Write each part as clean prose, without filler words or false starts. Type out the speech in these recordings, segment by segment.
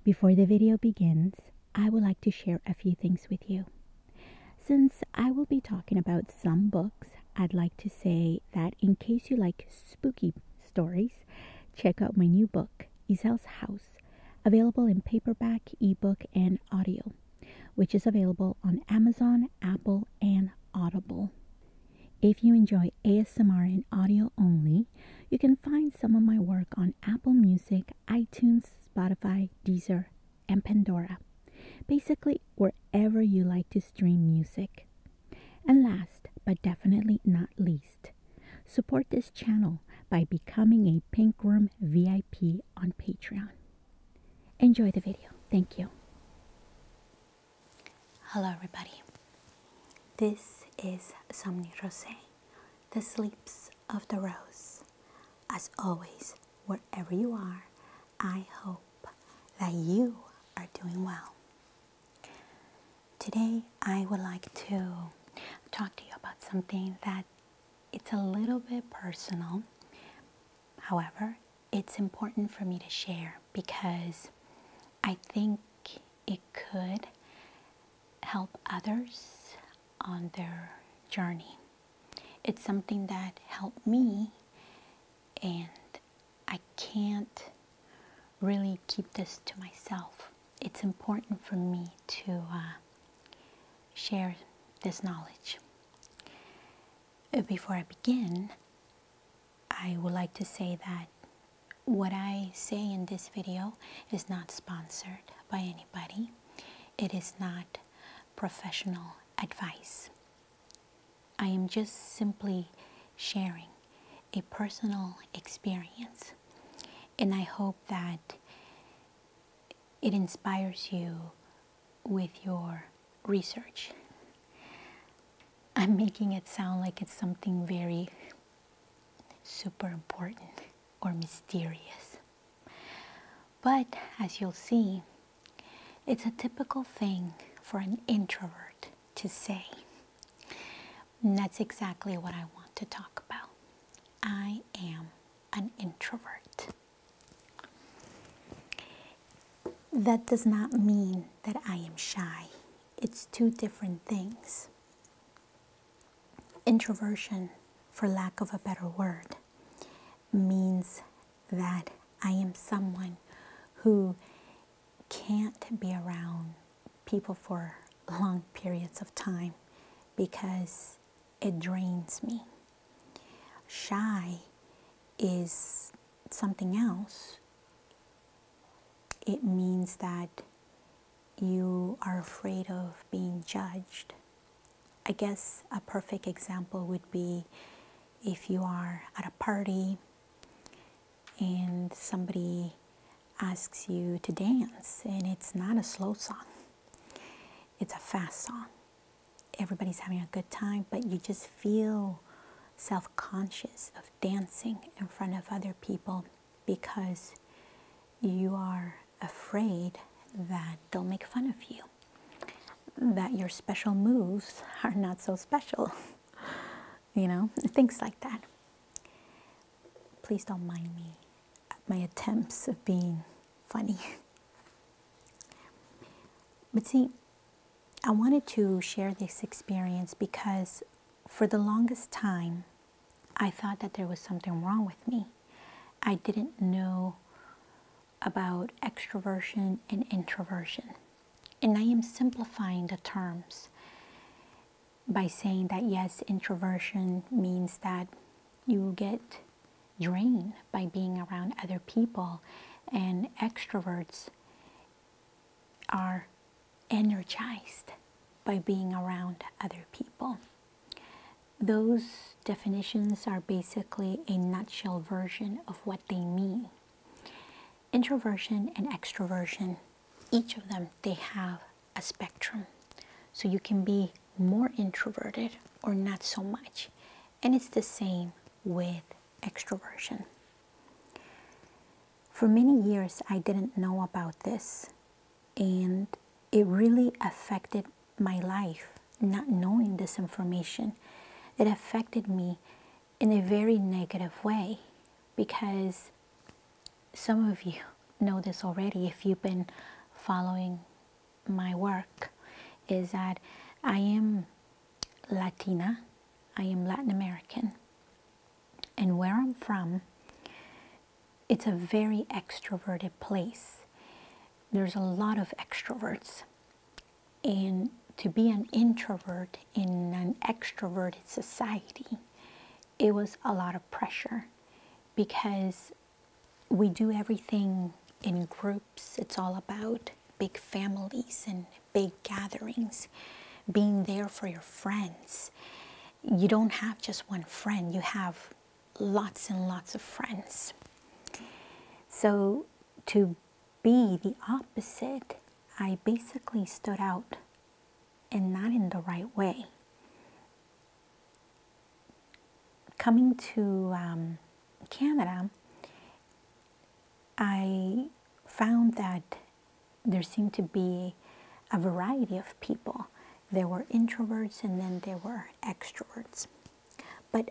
Before the video begins, I would like to share a few things with you. Since I will be talking about some books, I'd like to say that in case you like spooky stories, check out my new book, Izel's House, available in paperback, ebook, and audio, which is available on Amazon, Apple, and Audible. If you enjoy ASMR and audio only, you can find some of my work on Apple Music, iTunes, Spotify, Deezer, and Pandora. Basically, wherever you like to stream music. And last, but definitely not least, support this channel by becoming a Pink Room VIP on Patreon. Enjoy the video. Thank you. Hello, everybody. This is Somni Rosae, the sleeps of the rose. As always, wherever you are, I hope that you are doing well. Today, I would like to talk to you about something that it's a little bit personal. However, it's important for me to share because I think it could help others on their journey. It's something that helped me, and I can't really keep this to myself. It's important for me to share this knowledge. Before I begin, I would like to say that what I say in this video is not sponsored by anybody. It is not professional advice. I am just simply sharing a personal experience, and I hope that it inspires you with your research. I'm making it sound like it's something very super important or mysterious. But as you'll see, it's a typical thing for an introvert to say. And that's exactly what I want to talk about. I am an introvert. That does not mean that I am shy. It's two different things. Introversion, for lack of a better word, means that I am someone who can't be around people for long periods of time because it drains me. Shy is something else. It means that you are afraid of being judged. I guess a perfect example would be if you are at a party and somebody asks you to dance and it's not a slow song, it's a fast song. Everybody's having a good time, but you just feel self-conscious of dancing in front of other people because you are afraid that they'll make fun of you, that your special moves are not so special, you know, things like that. Please don't mind me, my attempts of being funny. But see, I wanted to share this experience because for the longest time, I thought that there was something wrong with me. I didn't know about extroversion and introversion. And I am simplifying the terms by saying that yes, introversion means that you get drained by being around other people, and extroverts are energized by being around other people. Those definitions are basically a nutshell version of what they mean. Introversion and extroversion, each of them, they have a spectrum. So you can be more introverted or not so much. And it's the same with extroversion. For many years, I didn't know about this, and it really affected my life, not knowing this information. It affected me in a very negative way because some of you know this already if you've been following my work, is that I am Latina, I am Latin American, and where I'm from, it's a very extroverted place. There's a lot of extroverts, and to be an introvert in an extroverted society, it was a lot of pressure because we do everything in groups. It's all about big families and big gatherings, being there for your friends. You don't have just one friend, you have lots and lots of friends. So to be the opposite, I basically stood out, and not in the right way. Coming to Canada, I found that there seemed to be a variety of people. There were introverts and then there were extroverts. But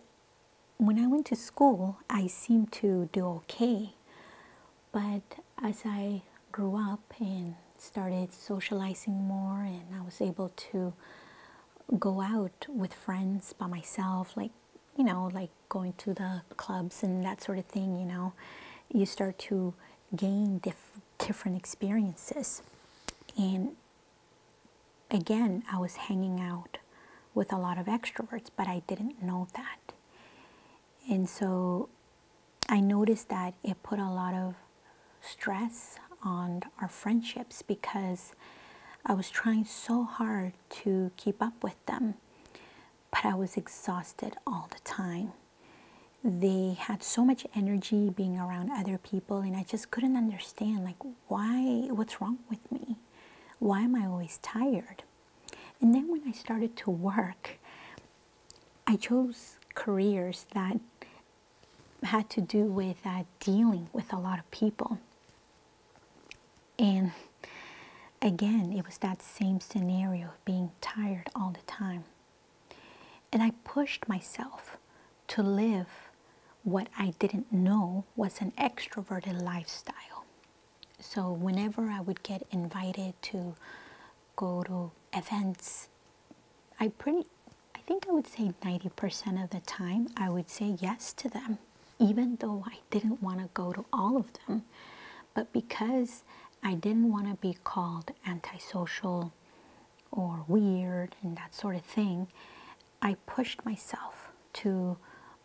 when I went to school, I seemed to do okay. But as I grew up and started socializing more, and I was able to go out with friends by myself, like, you know, like going to the clubs and that sort of thing, you know, you start to gain different experiences. And again, I was hanging out with a lot of extroverts, but I didn't know that. And so I noticed that it put a lot of stress on our friendships because I was trying so hard to keep up with them, but I was exhausted all the time. They had so much energy being around other people, and I just couldn't understand, like, what's wrong with me? Why am I always tired? And then when I started to work, I chose careers that had to do with dealing with a lot of people. And again, it was that same scenario of being tired all the time. And I pushed myself to live what I didn't know was an extroverted lifestyle. So whenever I would get invited to go to events, I think I would say 90% of the time I would say yes to them, even though I didn't want to go to all of them. But because I didn't want to be called antisocial or weird and that sort of thing, I pushed myself to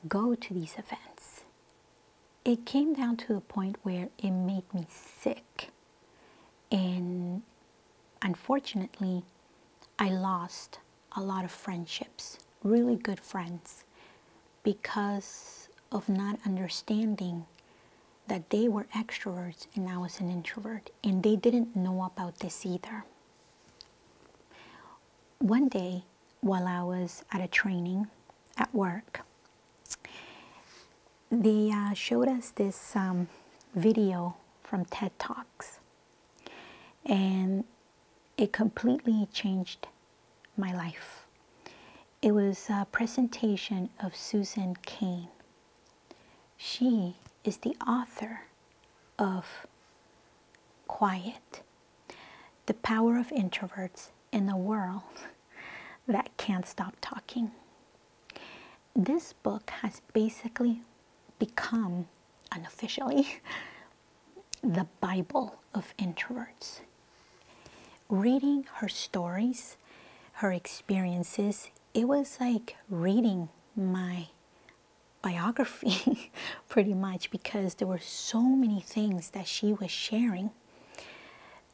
go to these events. It came down to the point where it made me sick. And unfortunately, I lost a lot of friendships, really good friends, because of not understanding that they were extroverts and I was an introvert, and they didn't know about this either. One day, while I was at a training at work, they showed us this video from TED Talks, and it completely changed my life. It was a presentation of Susan Cain. She is the author of Quiet, The Power of Introverts in a World That Can't Stop Talking. This book has basically become, unofficially, the Bible of introverts. Reading her stories, her experiences, it was like reading my biography pretty much, because there were so many things that she was sharing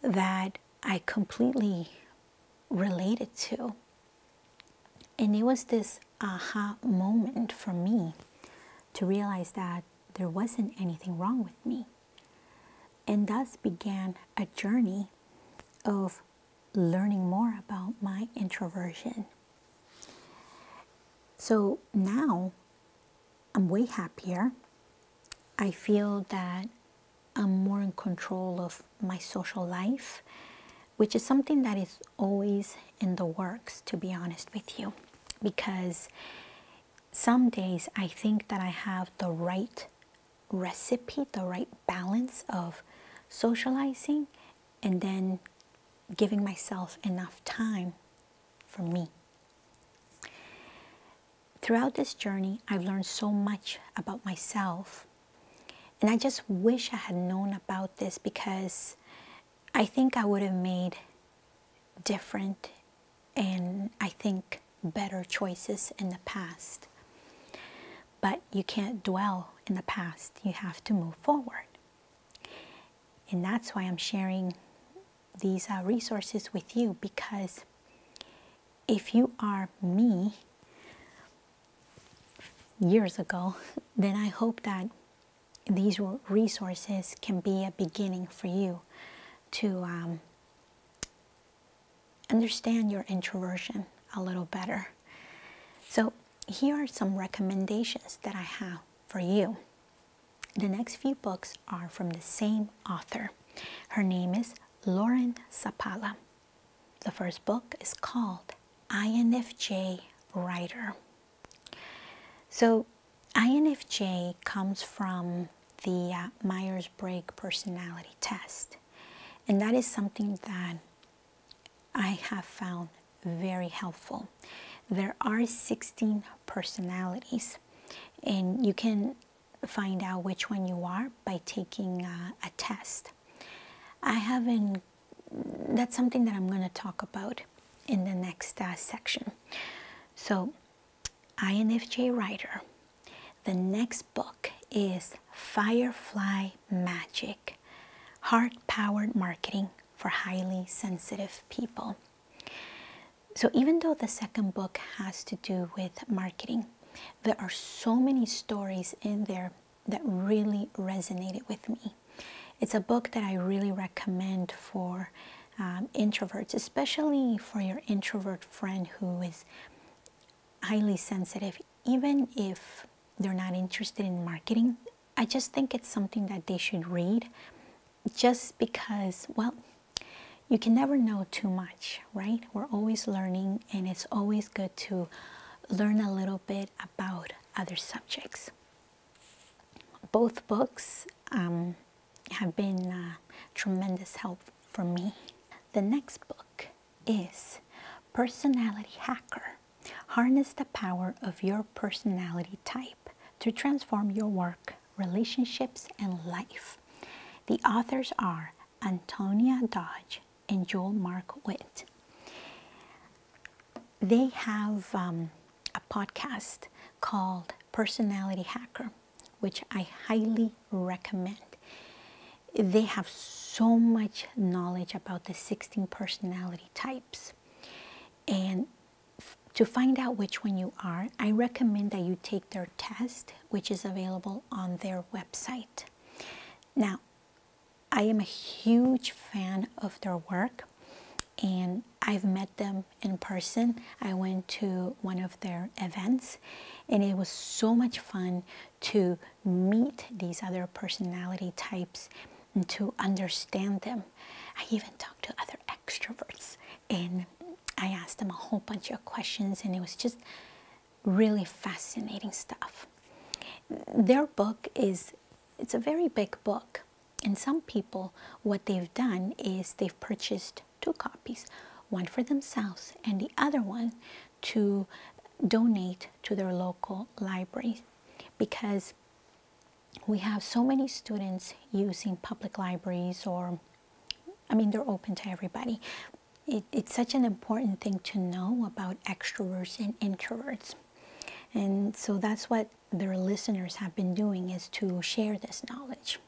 that I completely related to. And it was this aha moment for me to realize that there wasn't anything wrong with me. And thus began a journey of learning more about my introversion. So now I'm way happier. I feel that I'm more in control of my social life, which is something that is always in the works, to be honest with you, because some days I think that I have the right recipe, the right balance of socializing, and then giving myself enough time for me. Throughout this journey, I've learned so much about myself, and I just wish I had known about this, because I think I would have made different and I think better choices in the past. But you can't dwell in the past, you have to move forward. And that's why I'm sharing these resources with you, because if you are me years ago, then I hope that these resources can be a beginning for you to understand your introversion a little better. So here are some recommendations that I have for you. The next few books are from the same author. Her name is Lauren Sapala. The first book is called INFJ Writer. So INFJ comes from the Myers-Briggs personality test. And that is something that I have found very helpful. There are 16 personalities, and you can find out which one you are by taking a test. That's something that I'm going to talk about in the next section. So, INFJ Writer. The next book is Firefly Magic, Heart-Powered Marketing for Highly Sensitive People. So even though the second book has to do with marketing, there are so many stories in there that really resonated with me. It's a book that I really recommend for introverts, especially for your introvert friend who is highly sensitive. Even if they're not interested in marketing, I just think it's something that they should read, just because, well, you can never know too much, right? We're always learning, and it's always good to learn a little bit about other subjects. Both books have been tremendous help for me. The next book is Personality Hacker. Harness the power of your personality type to transform your work, relationships, and life. The authors are Antonia Dodge and Joel Mark Witt. They have a podcast called Personality Hacker, which I highly recommend. They have so much knowledge about the 16 personality types. And to find out which one you are, I recommend that you take their test, which is available on their website. Now, I am a huge fan of their work, and I've met them in person. I went to one of their events, and it was so much fun to meet these other personality types and to understand them. I even talked to other extroverts, and I asked them a whole bunch of questions, and it was just really fascinating stuff. Their book it's a very big book. And some people, what they've done is they've purchased 2 copies, one for themselves and the other one to donate to their local library, because we have so many students using public libraries, or, I mean, they're open to everybody. It's such an important thing to know about extroverts and introverts. And so that's what their listeners have been doing, is to share this knowledge.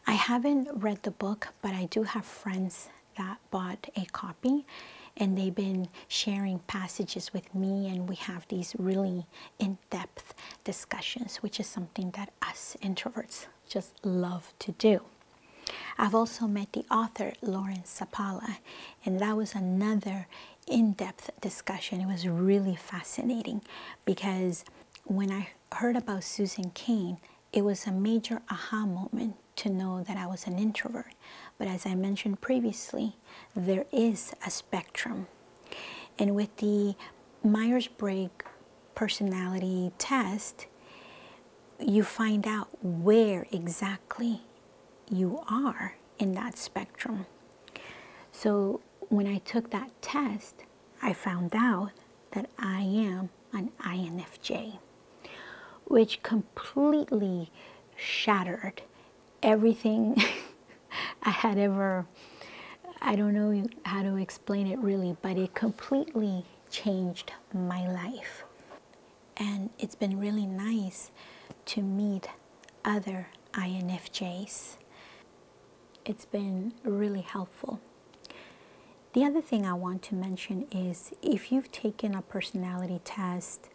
I haven't read the book, but I do have friends that bought a copy, and they've been sharing passages with me, and we have these really in-depth discussions, which is something that us introverts just love to do. I've also met the author, Lauren Sapala, and that was another in-depth discussion. It was really fascinating, because when I heard about Susan Cain, it was a major aha moment to know that I was an introvert. But as I mentioned previously, there is a spectrum. And with the Myers-Briggs personality test, you find out where exactly you are in that spectrum. So when I took that test, I found out that I am an INFJ, which completely shattered everything I had ever, I don't know how to explain it really, but it completely changed my life. And it's been really nice to meet other INFJs. It's been really helpful. The other thing I want to mention is if you've taken a personality test,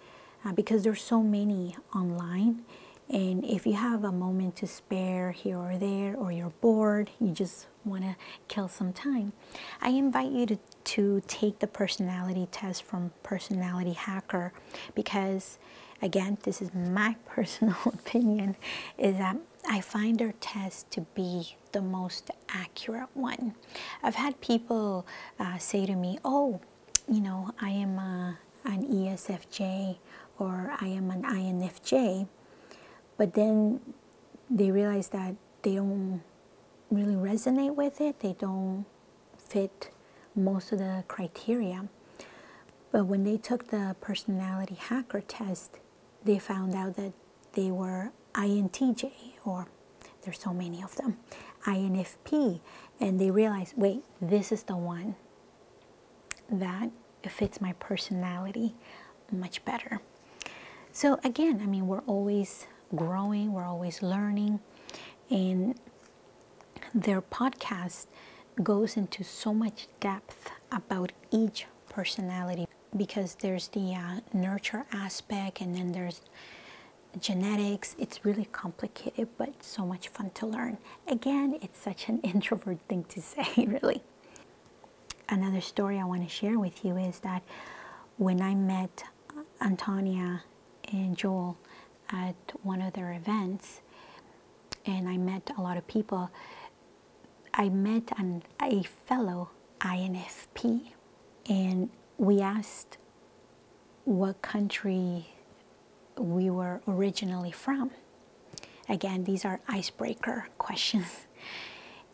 because there's so many online, and if you have a moment to spare here or there, or you're bored, you just want to kill some time, I invite you to take the personality test from Personality Hacker, because again, this is my personal opinion, is that I find their test to be the most accurate one. I've had people say to me, oh, you know, I am an ESFJ or I am an INFJ, but then they realize that they don't really resonate with it. They don't fit most of the criteria. But when they took the Personality Hacker test, they found out that they were INTJ, or there's so many of them, INFP, and they realized, wait, this is the one that fits my personality much better. So again, I mean, we're always growing, we're always learning, and their podcast goes into so much depth about each personality, because there's the nurture aspect, and then there's genetics. It's really complicated, but so much fun to learn. Again, it's such an introvert thing to say, really. Another story I want to share with you is that when I met Antonia and Joel at one of their events, and I met a lot of people, I met a fellow INFP, and we asked what country we were originally from. Again, these are icebreaker questions.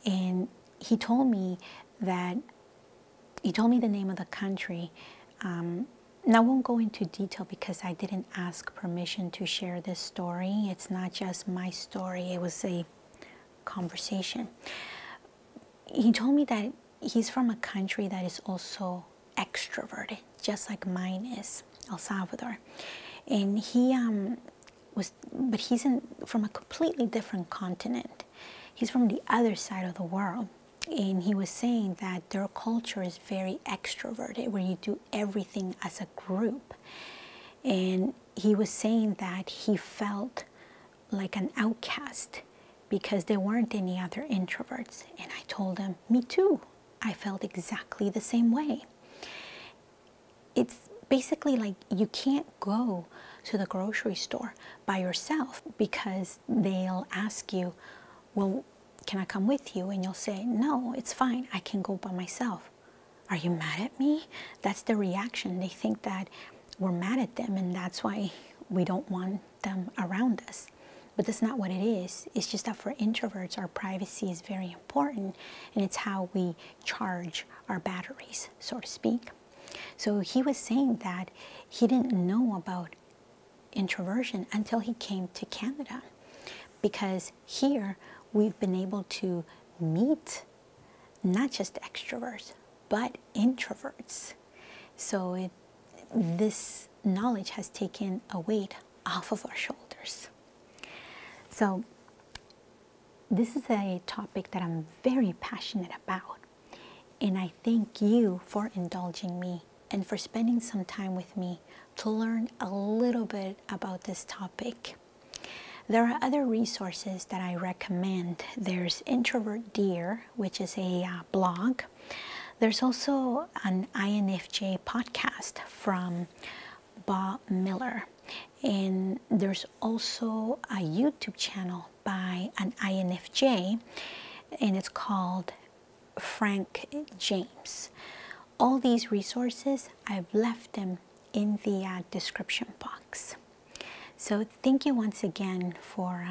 And he told me the name of the country. And I won't go into detail because I didn't ask permission to share this story. It's not just my story, it was a conversation. He told me that he's from a country that is also extroverted, just like mine is, El Salvador. And but he's from a completely different continent. He's from the other side of the world. And he was saying that their culture is very extroverted, where you do everything as a group. And he was saying that he felt like an outcast because there weren't any other introverts. And I told him, me too. I felt exactly the same way. It's basically like you can't go to the grocery store by yourself because they'll ask you, well, can I come with you? And you'll say, no, it's fine, I can go by myself. Are you mad at me? That's the reaction. They think that we're mad at them, and that's why we don't want them around us. But that's not what it is. It's just that for introverts, our privacy is very important, and it's how we charge our batteries, so to speak. So he was saying that he didn't know about introversion until he came to Canada, because here we've been able to meet not just extroverts, but introverts. So this knowledge has taken a weight off of our shoulders. So this is a topic that I'm very passionate about. And I thank you for indulging me and for spending some time with me to learn a little bit about this topic. There are other resources that I recommend. There's Introvert Dear, which is a blog. There's also an INFJ podcast from Bob Miller. And there's also a YouTube channel by an INFJ, and it's called Frank James. All these resources, I've left them in the description box. So thank you once again for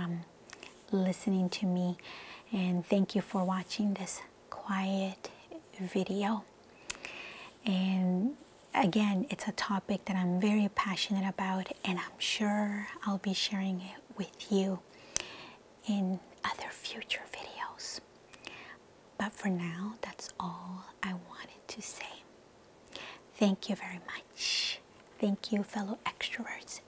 listening to me, And thank you for watching this quiet video. And again, it's a topic that I'm very passionate about, and I'm sure I'll be sharing it with you in other future videos. But for now, that's all I wanted to say. Thank you very much. Thank you, fellow extroverts